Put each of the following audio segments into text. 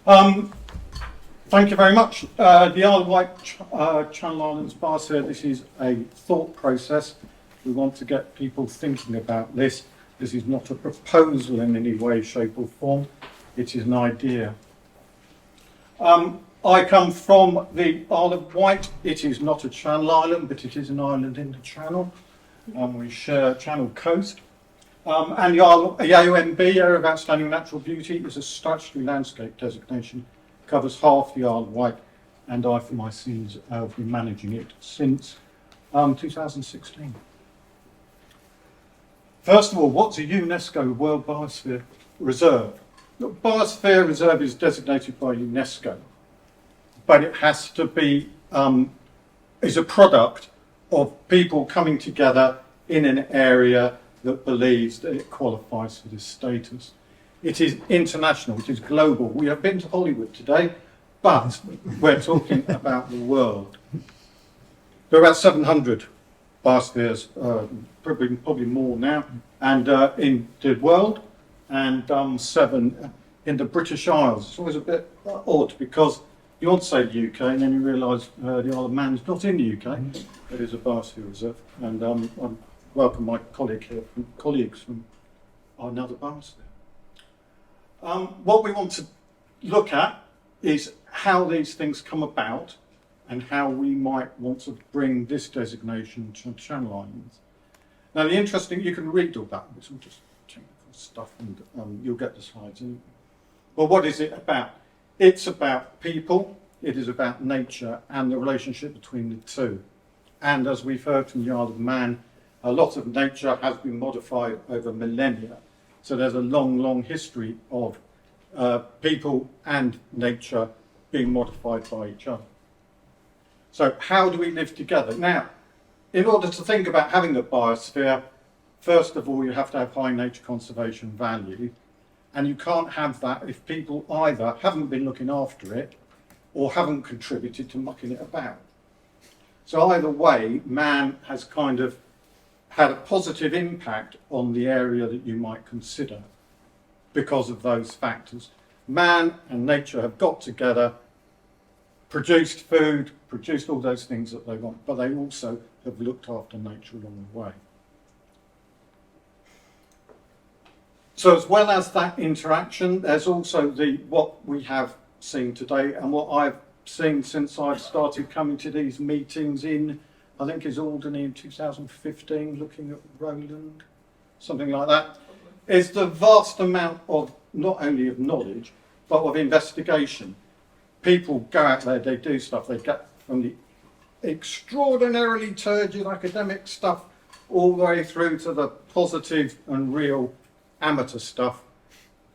Um, Thank you very much. The Isle of Wight Channel Islands Biosphere, this is a thought process. We want to get people thinking about this. This is not a proposal in any way, shape or form. It is an idea. I come from the Isle of Wight. It is not a channel island, but it is an island in the channel. We share Channel Coast. And the AONB, Area of Outstanding Natural Beauty, is a statutory landscape designation. Covers half the Isle of Wight, and I, for my sins, have been managing it since 2016. First of all, what's a UNESCO World Biosphere Reserve? The Biosphere Reserve is designated by UNESCO, but it has to be, is a product of people coming together in an area that believes that it qualifies for this status. It is international, it is global. We have been to Hollywood today, but we're talking about the world. There are about 700 biospheres, probably more now, and in the world, and 7 in the British Isles. It's always a bit odd because you want to say the UK and then you realise the Isle of Man is not in the UK. It is a biosphere reserve, and I welcome my colleagues from another biosphere. What we want to look at is how these things come about and how we might want to bring this designation to Channel Islands. Now, the interesting, you can read all that, it's all just technical stuff, and you'll get the slides. Well, what is it about? It's about people, it is about nature and the relationship between the two. And as we've heard from the Isle of Man, a lot of nature has been modified over millennia. So there's a long, long history of people and nature being modified by each other. So how do we live together? Now, in order to think about having a biosphere, first of all, you have to have high nature conservation value. And you can't have that if people either haven't been looking after it or haven't contributed to mucking it about. So either way, man has kind of had a positive impact on the area that you might consider because of those factors. Man and nature have got together, produced food, produced all those things that they want, but they also have looked after nature along the way. So as well as that interaction, there's also what we have seen today and what I've seen since I've started coming to these meetings in, I think it's Alderney in 2015, looking at Roland, something like that, is the vast amount of not only of knowledge, but of investigation. People go out there, they do stuff, they get from the extraordinarily turgid academic stuff all the way through to the positive and real amateur stuff,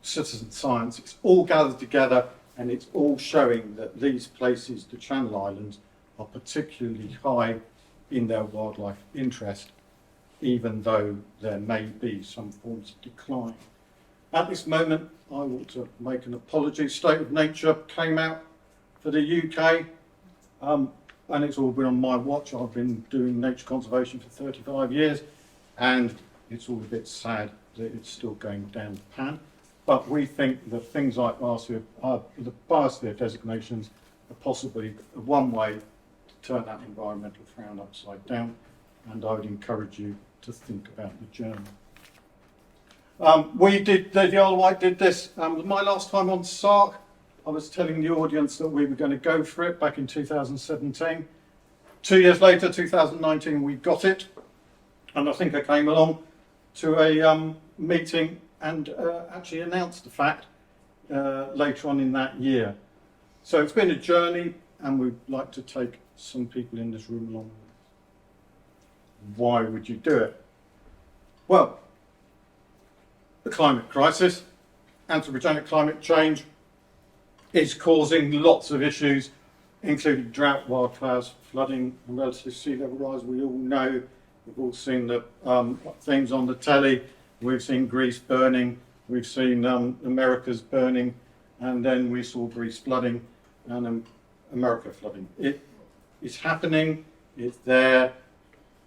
citizen science. It's all gathered together and it's all showing that these places, the Channel Islands, are particularly high in their wildlife interest, even though there may be some forms of decline. At this moment, I want to make an apology. State of Nature came out for the UK, and it's all been on my watch. I've been doing nature conservation for 35 years, and it's all a bit sad that it's still going down the pan. But we think that things like the biosphere designations are possibly one way to turn that environmental frown upside down, and I would encourage you to think about the journey. The Isle of Wight did this. My last time on SARC, I was telling the audience that we were going to go for it back in 2017. 2 years later, 2019, we got it, and I think I came along to a meeting and actually announced the fact later on in that year. So it's been a journey, and we'd like to take some people in this room along with us. Why would you do it? Well, the climate crisis, anthropogenic climate change, is causing lots of issues, including drought, wildfires, flooding, and relative sea level rise. We all know, we've all seen the things on the telly. We've seen Greece burning, we've seen America's burning, and then we saw Greece flooding and America flooding. It is happening, it's there.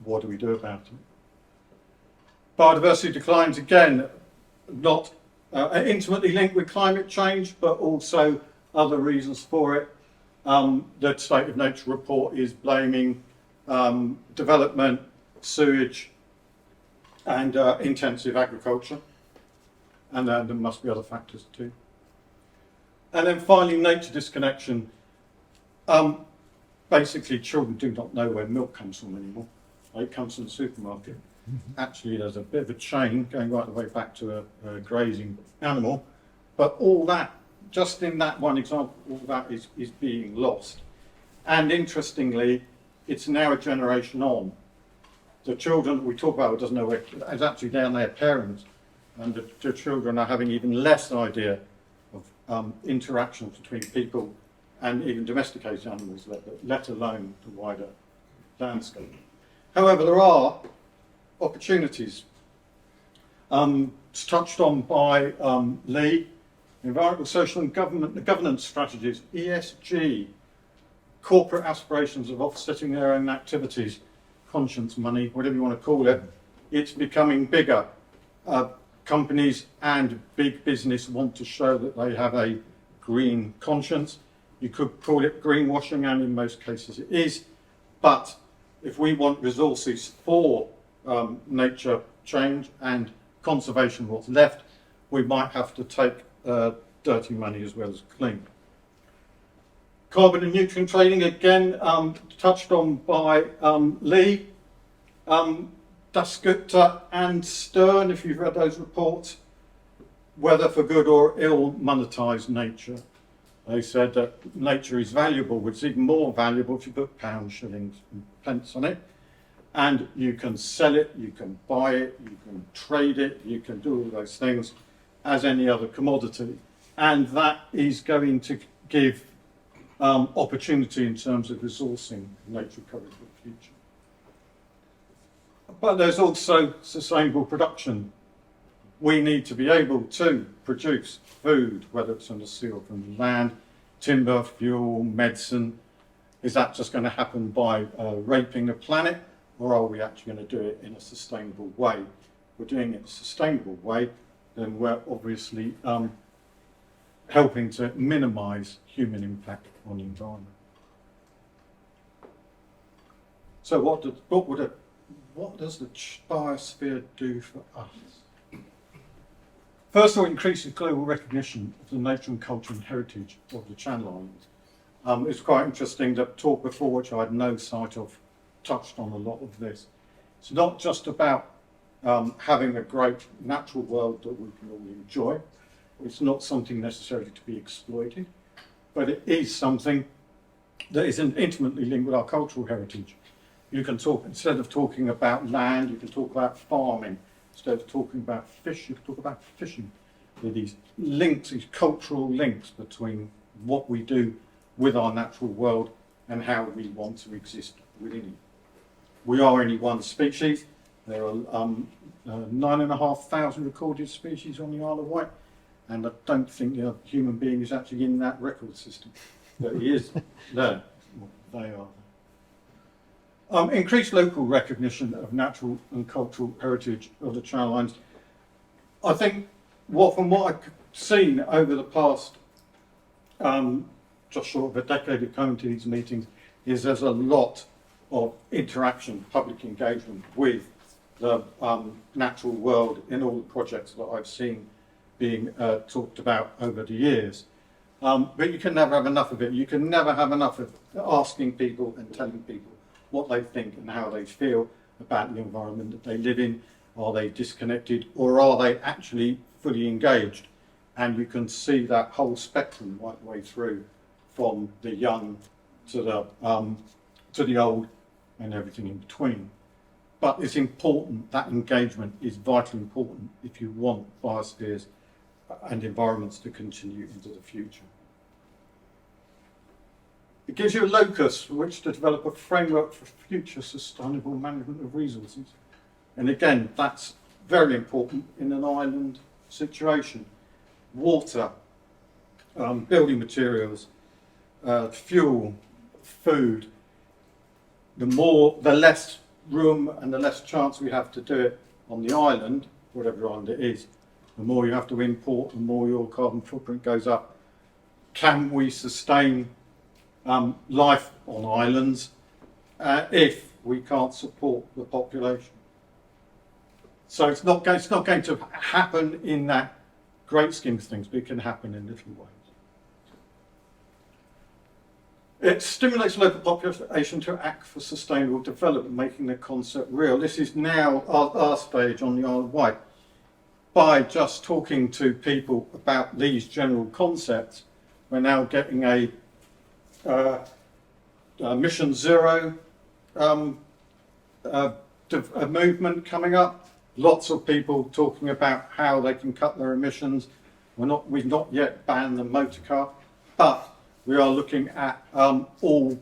What do we do about it? Biodiversity declines, again, not intimately linked with climate change, but also other reasons for it. The State of Nature report is blaming development, sewage, and intensive agriculture. And there must be other factors too. And then finally, nature disconnection. Basically, children do not know where milk comes from anymore. It comes from the supermarket. Actually, there's a bit of a chain going right the way back to a grazing animal. But all that, just in that one example, all that is being lost. And interestingly, it's now a generation on. The children we talk about who doesn't know where, it's actually down their parents. And the children are having even less idea of interactions between people and even domesticated animals, let alone the wider landscape. However, there are opportunities. It's touched on by Lee, environmental, social and governance strategies, ESG, corporate aspirations of offsetting their own activities, conscience money, whatever you want to call it. It's becoming bigger. Companies and big business want to show that they have a green conscience. You could call it greenwashing, and in most cases it is. But if we want resources for nature change and conservation of what's left, we might have to take dirty money as well as clean. Carbon and nutrient trading, again, touched on by Lee. Dasgupta and Stern, if you've read those reports, whether for good or ill, monetise nature. They said that nature is valuable, but it's even more valuable if you put pounds, shillings and pence on it. And you can sell it, you can buy it, you can trade it, you can do all those things as any other commodity. And that is going to give opportunity in terms of resourcing nature recovery for the future. But there's also sustainable production. We need to be able to produce food, whether it's on the sea or from the land, timber, fuel, medicine. Is that just going to happen by raping the planet, or are we actually going to do it in a sustainable way? If we're doing it in a sustainable way, then we're obviously helping to minimise human impact on the environment. So what does the biosphere do for us? First of all, it increases global recognition of the nature and culture and heritage of the Channel Islands. It's quite interesting that talk before, which I had no sight of, touched on a lot of this. It's not just about having a great natural world that we can all enjoy. It's not something necessarily to be exploited, but it is something that is intimately linked with our cultural heritage. You can talk, instead of talking about land, you can talk about farming. Instead of talking about fish, you can talk about fishing. There are these links, these cultural links between what we do with our natural world and how we want to exist within it. We are only one species. There are 9,500 recorded species on the Isle of Wight, and I don't think a human being is actually in that record system. But he is there. They are. Increased local recognition of natural and cultural heritage of the Channel Islands. I think from what I've seen over the past just short of a decade of coming to these meetings, is there's a lot of interaction, public engagement with the natural world in all the projects that I've seen being talked about over the years. But you can never have enough of it. You can never have enough of asking people and telling people what they think and how they feel about the environment that they live in. Are they disconnected, or are they actually fully engaged? And you can see that whole spectrum right the way through, from the young to the old and everything in between. But it's important, that engagement is vitally important if you want biospheres and environments to continue into the future. It gives you a locus for which to develop a framework for future sustainable management of resources. And again, that's very important in an island situation. Water, building materials, fuel, food. The less room and the less chance we have to do it on the island, whatever island it is, the more you have to import, the more your carbon footprint goes up. can we sustain life on islands if we can't support the population? So it's not going to happen in that great scheme of things, but it can happen in little ways. It stimulates local population to act for sustainable development, making the concept real. This is now our stage on the Isle of Wight. By just talking to people about these general concepts, we're now getting a Mission Zero a movement coming up. Lots of people talking about how they can cut their emissions. We've not yet banned the motor car, but we are looking at all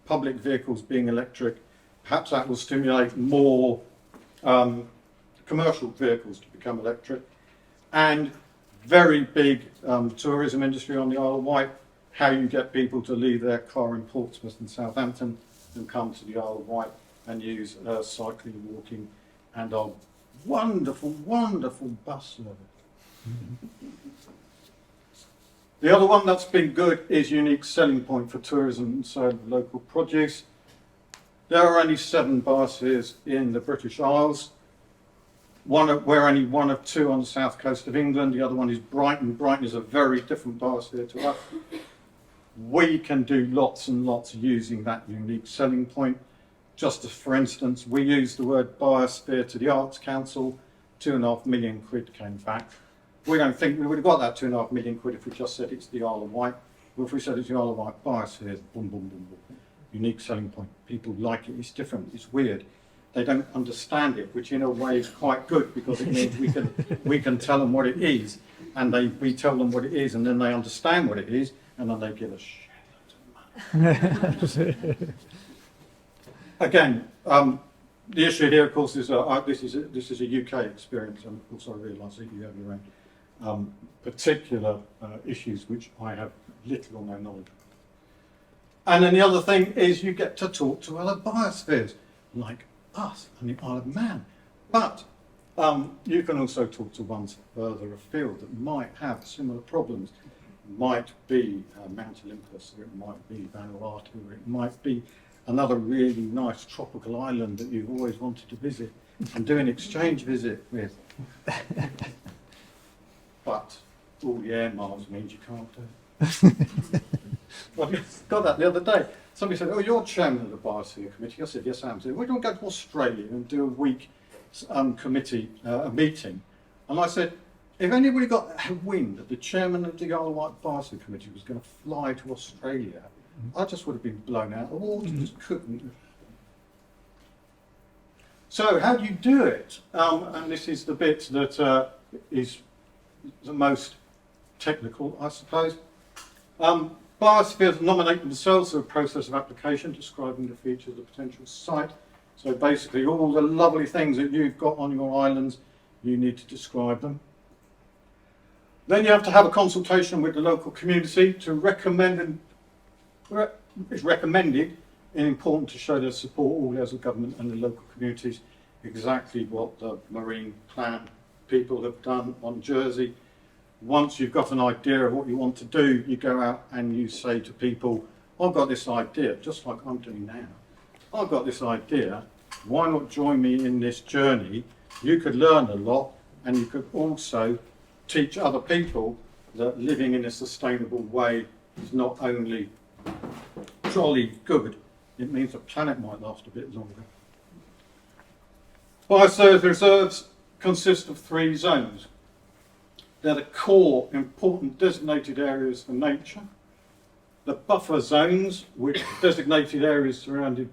public vehicles being electric. Perhaps that will stimulate more commercial vehicles to become electric. And very big tourism industry on the Isle of Wight, how you get people to leave their car in Portsmouth and Southampton and come to the Isle of Wight and use cycling, walking, and our wonderful, wonderful bus service. The other one that's been good is unique selling point for tourism and sale of local produce. There are only 7 biospheres in the British Isles. We're only one of 2 on the south coast of England. The other one is Brighton. Brighton is a very different biosphere to us. We can do lots and lots using that unique selling point. Just as, for instance, we used the word biosphere to the Arts Council, 2.5 million quid came back. We don't think we would have got that 2.5 million quid if we just said it's the Isle of Wight. Well, if we said it's the Isle of Wight biosphere, boom, boom, boom, boom. Unique selling point. People like it, it's different, it's weird. They don't understand it, which in a way is quite good because it means we can tell them what it is, and we tell them what it is, and then they understand what it is, and then they give us shit. Again, the issue here, of course, is this is a UK experience, and of course I realise that you have your own particular issues which I have little or no knowledge of. And then the other thing is you get to talk to other biospheres, like us and the Isle of Man. But you can also talk to ones further afield that might have similar problems. It might be Mount Olympus, or it might be Vanuatu, or it might be another really nice tropical island that you've always wanted to visit and do an exchange visit with. But all the air miles means you can't do it. Well, I got that the other day. Somebody said, "Oh, you're chairman of the Biosphere Committee." I said, "Yes, I am." So we don't go to Australia and do a week committee meeting. And I said, if anybody got wind that the chairman of the Isle of Wight Biosphere Committee was going to fly to Australia, I just would have been blown out of the water. Just couldn't. So how do you do it? And this is the bit that is the most technical, I suppose. Biospheres nominate themselves through a process of application describing the features of the potential site. So basically all the lovely things that you've got on your islands, you need to describe them. Then you have to have a consultation with the local community to recommend, and it's recommended and important to show their support, all levels of government and the local communities, exactly what the marine plan people have done on Jersey. Once you've got an idea of what you want to do, you go out and you say to people, I've got this idea, just like I'm doing now. I've got this idea, why not join me in this journey? You could learn a lot, and you could also teach other people that living in a sustainable way is not only jolly good, it means the planet might last a bit longer. Biosphere reserves consist of 3 zones. They're the core important designated areas for nature, the buffer zones, which are designated areas surrounding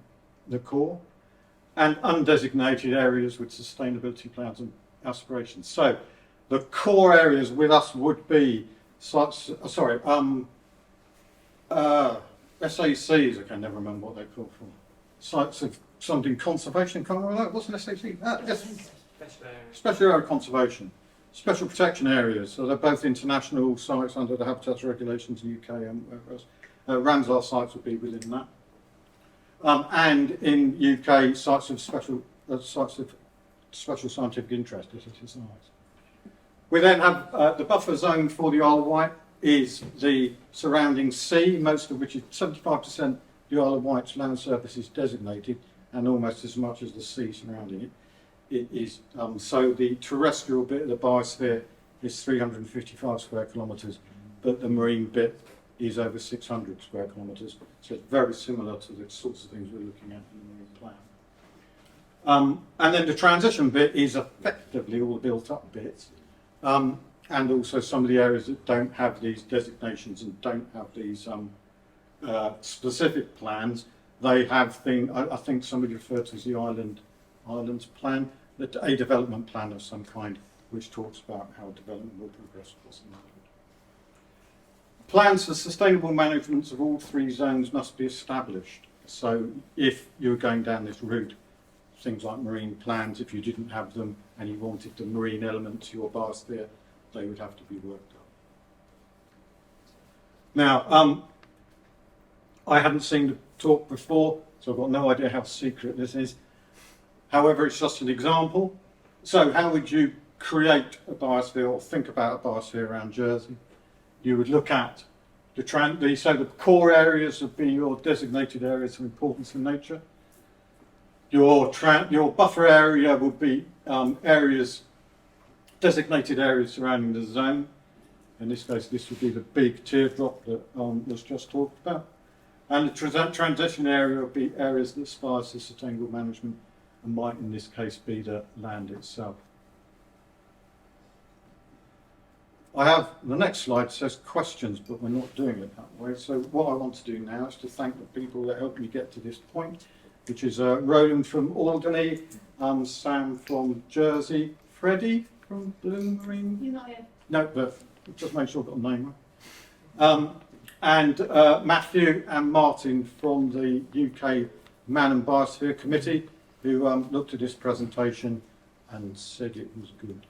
the core, and undesignated areas with sustainability plans and aspirations. So the core areas with us would be SACs, I can never remember what they're called for. Sites of something conservation, can't remember that. What's an SAC? Special area conservation. Special protection areas, so they're both international sites under the Habitats Regulations in the UK and wherever else. Ramsar sites would be within that. And in UK, sites of special scientific interest, SSIs. We then have the buffer zone for the Isle of Wight is the surrounding sea, most of which is 75% the Isle of Wight's land surface is designated, and almost as much as the sea surrounding it. It is so the terrestrial bit of the biosphere is 355 square kilometres, but the marine bit is over 600 square kilometres. So it's very similar to the sorts of things we're looking at in the marine plan. And then the transition bit is effectively all the built-up bits, and also some of the areas that don't have these designations and don't have these specific plans. They have I think somebody referred to as the islands plan, a development plan of some kind, which talks about how development will progress across the island. Plans for sustainable management of all three zones must be established. So if you're going down this route, things like marine plans, if you didn't have them and you wanted the marine element to your biosphere, they would have to be worked up. Now, I hadn't seen the talk before, so I've got no idea how secret this is. However, it's just an example. So how would you create a biosphere or think about a biosphere around Jersey? You would look at so the core areas would be your designated areas of importance in nature. Your buffer area would be designated areas surrounding the zone. In this case, this would be the big teardrop that was just talked about. And the transition area would be areas that aspire to sustainable management and might, in this case, be the land itself. I have the next slide says questions, but we're not doing it that way. So what I want to do now is to thank the people that helped me get to this point, which is Roland from Alderney, Sam from Jersey, Freddie from Blue Marine. You're not here. No, but just make sure I've got the name right. And Matthew and Martin from the UK Man and Biosphere Committee, who looked at this presentation and said it was good.